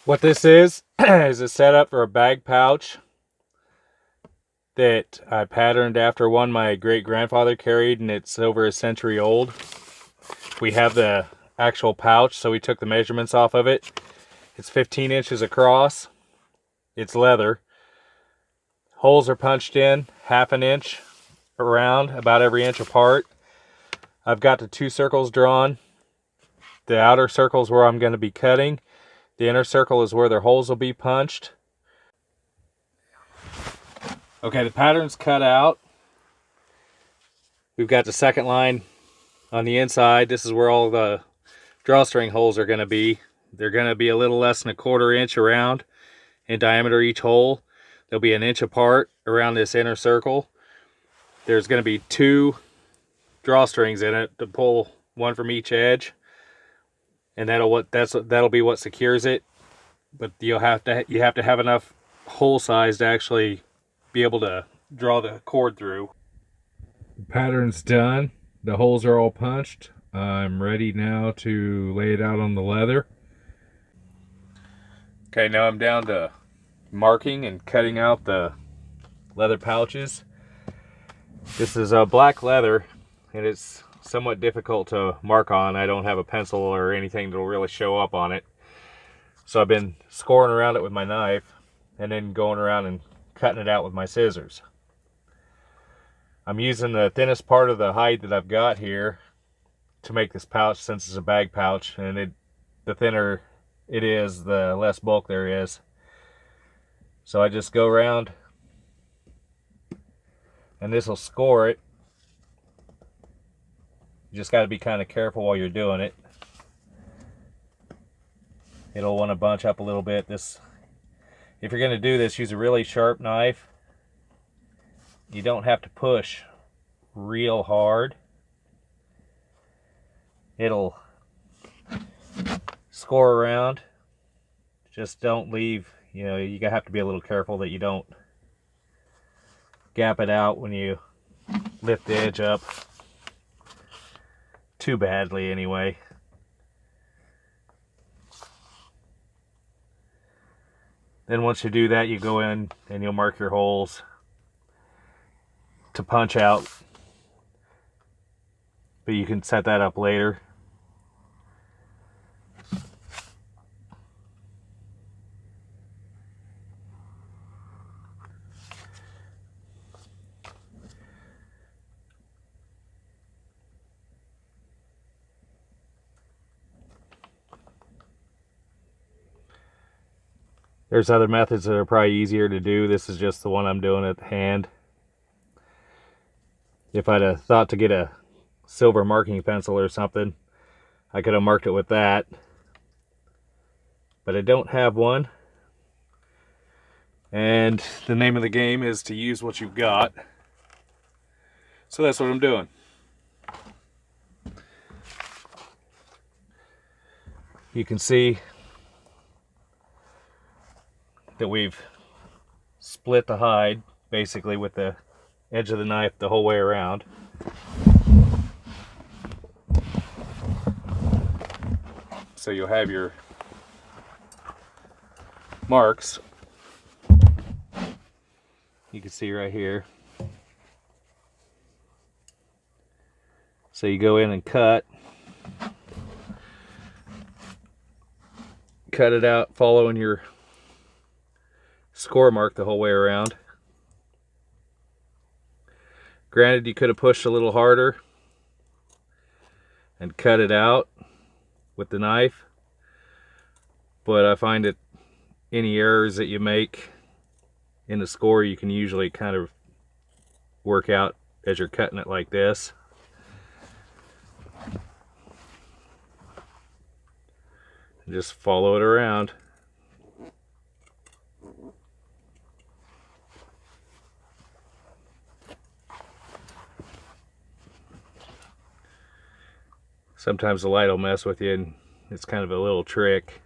What this is a setup for a bag pouch that I patterned after one my great grandfather carried, and it's over a century old. We have the actual pouch, so we took the measurements off of it. It's 15 inches across. It's leather. Holes are punched in half an inch around, about every inch apart. I've got the two circles drawn. The outer circle is where I'm going to be cutting. The inner circle is where their holes will be punched. Okay, the pattern's cut out. We've got the second line on the inside. This is where all the drawstring holes are going to be. They're going to be a little less than a 1/4 inch around in diameter each hole. They'll be an inch apart around this inner circle. There's going to be 2 drawstrings in it to pull one from each edge, and that'll be what secures it. But you have to have enough hole size to actually be able to draw the cord through. The pattern's done. The holes are all punched. I'm ready now to lay it out on the leather. Okay, now I'm down to marking and cutting out the leather pouches. This is a black leather, and it's somewhat difficult to mark on. I don't have a pencil or anything that'll really show up on it. So I've been scoring around it with my knife and then going around and cutting it out with my scissors. I'm using the thinnest part of the hide that I've got here to make this pouch, since it's a bag pouch, and the thinner it is, the less bulk there is. So I just go around, and this will score it. You just got to be kind of careful while you're doing it. It'll want to bunch up a little bit. If you're going to do this, use a really sharp knife. You don't have to push real hard. It'll score around. Just don't leave, you have to be a little careful that you don't gap it out when you lift the edge up too badly anyway. Then once you do that, you go in and you'll mark your holes to punch out, but you can set that up later. There's other methods that are probably easier to do. This is just the one I'm doing at hand. If I'd have thought to get a silver marking pencil or something, I could have marked it with that. But I don't have one. And the name of the game is to use what you've got. So that's what I'm doing. You can see that we've split the hide basically with the edge of the knife the whole way around. So you'll have your marks. You can see right here. So you go in and cut it out following your score mark the whole way around. Granted, you could have pushed a little harder and cut it out with the knife, but I find that any errors that you make in the score, you can usually kind of work out as you're cutting it like this. And just follow it around. Sometimes the light will mess with you, and it's kind of a little trick.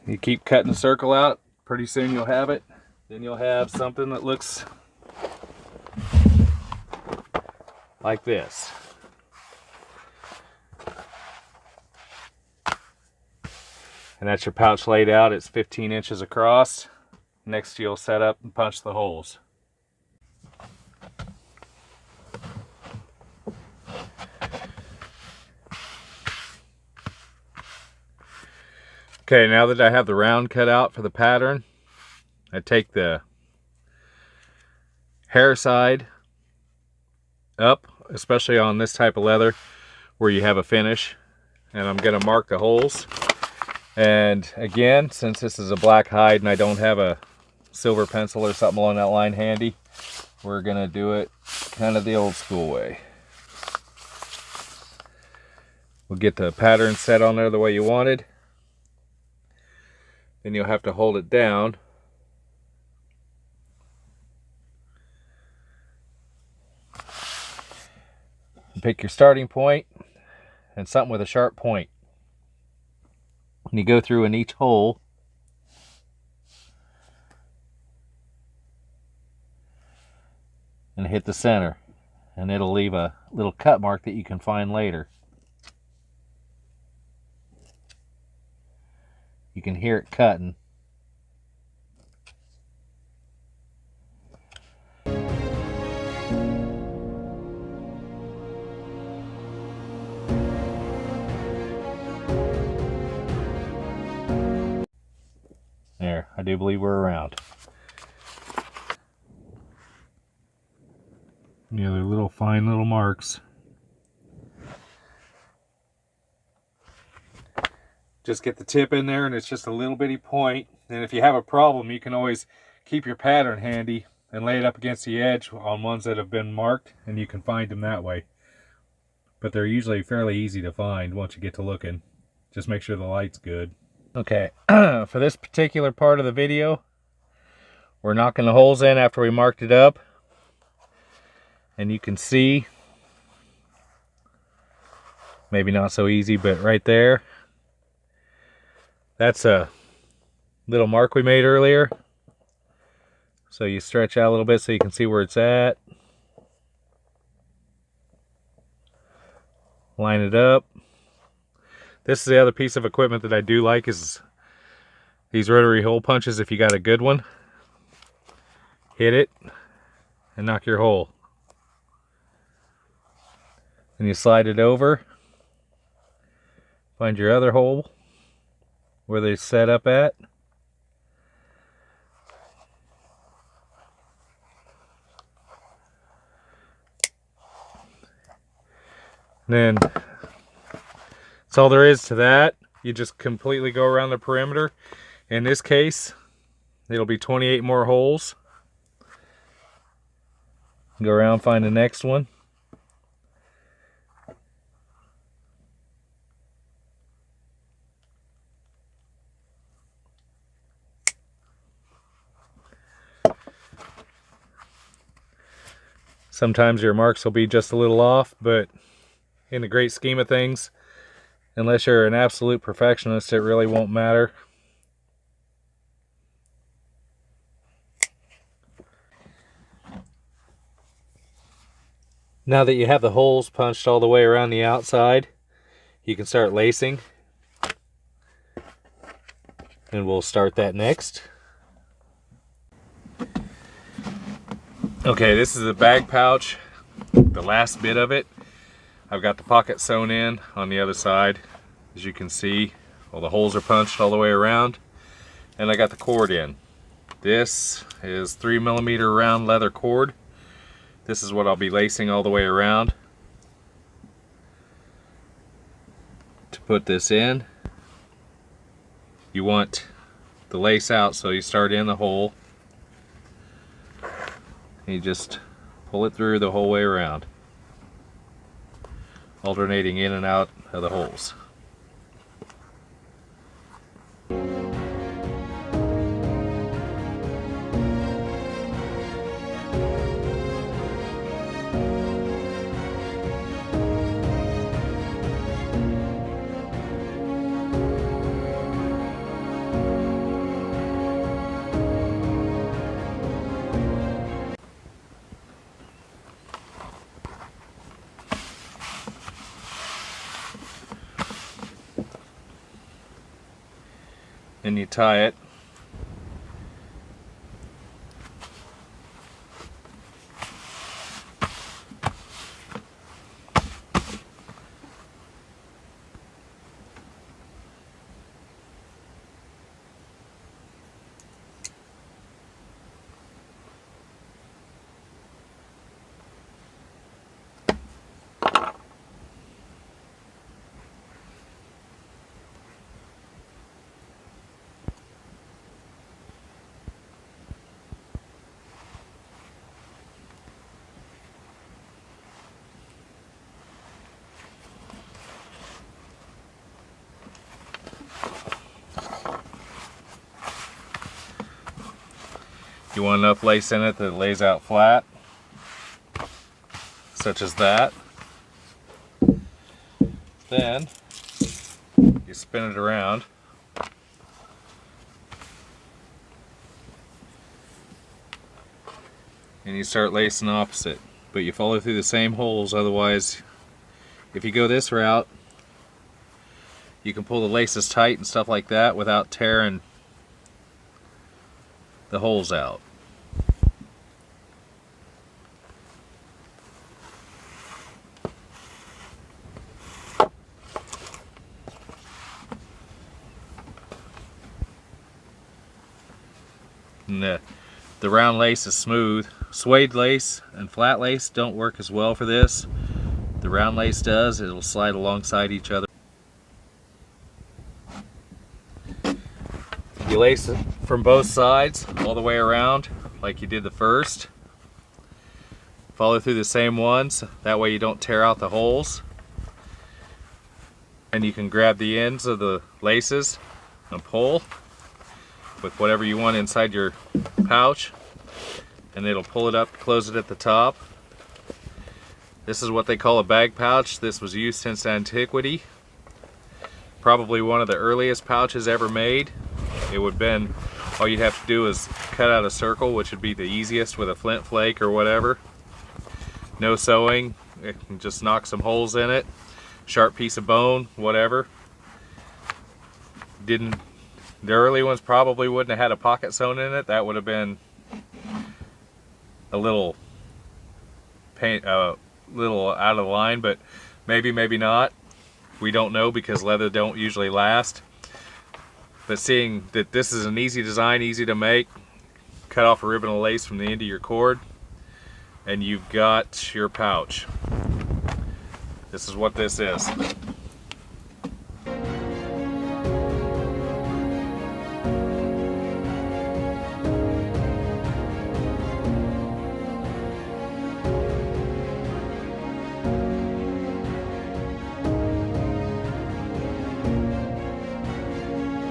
You keep cutting the circle out, pretty soon you'll have it. Then you'll have something that looks like this. And that's your pouch laid out. It's 15 inches across. Next you'll set up and punch the holes. Okay, now that I have the round cut out for the pattern, I take the hair side up, especially on this type of leather where you have a finish, and I'm going to mark the holes. And again, since this is a black hide and I don't have a silver pencil or something along that line handy, we're going to do it kind of the old school way. We'll get the pattern set on there the way you wanted. Then you'll have to hold it down. And pick your starting point and something with a sharp point. And you go through in each hole and hit the center, and it'll leave a little cut mark that you can find later. You can hear it cutting. There, I do believe we're around. Yeah, they're little fine little marks. Just get the tip in there and it's just a little bitty point. And if you have a problem, you can always keep your pattern handy and lay it up against the edge on ones that have been marked, and you can find them that way. But they're usually fairly easy to find once you get to looking. Just make sure the light's good. Okay, for this particular part of the video, we're knocking the holes in after we marked it up. And you can see, maybe not so easy, but right there, that's a little mark we made earlier. So you stretch out a little bit so you can see where it's at. Line it up. This is the other piece of equipment that I do like, is these rotary hole punches. If you got a good one, hit it and knock your hole. And you slide it over. Find your other hole where they set up at. Then that's all there is to that. You just completely go around the perimeter. In this case, it'll be 28 more holes. Go around, find the next one. Sometimes your marks will be just a little off, but in the great scheme of things, unless you're an absolute perfectionist, it really won't matter. Now that you have the holes punched all the way around the outside, you can start lacing. And we'll start that next. Okay, this is the bag pouch, the last bit of it. I've got the pocket sewn in on the other side. As you can see, all the holes are punched all the way around. And I got the cord in. This is 3mm round leather cord. This is what I'll be lacing all the way around. To put this in, you want the lace out, so you start in the hole. And you just pull it through the whole way around, alternating in and out of the holes. and you tie it. You want enough lace in it that it lays out flat, such as that. Then you spin it around. And you start lacing opposite, but you follow through the same holes. Otherwise, if you go this route, you can pull the laces tight and stuff like that without tearing the holes out. And the round lace is smooth. Suede lace and flat lace don't work as well for this. The round lace does. It'll slide alongside each other. You lace it from both sides all the way around like you did the first. Follow through the same ones. That way you don't tear out the holes. And you can grab the ends of the laces and pull with whatever you want inside your pouch, and it'll pull it up, close it at the top. This is what they call a bag pouch. This was used since antiquity. Probably one of the earliest pouches ever made. It would have been, all you'd have to do is cut out a circle, which would be the easiest with a flint flake or whatever. No sewing, it can just knock some holes in it. Sharp piece of bone, whatever. The early ones probably wouldn't have had a pocket sewn in it. That would have been a little little out of line, but maybe not. We don't know because leather don't usually last. But seeing that this is an easy design, easy to make, cut off a ribbon of lace from the end of your cord, and you've got your pouch. This is what this is.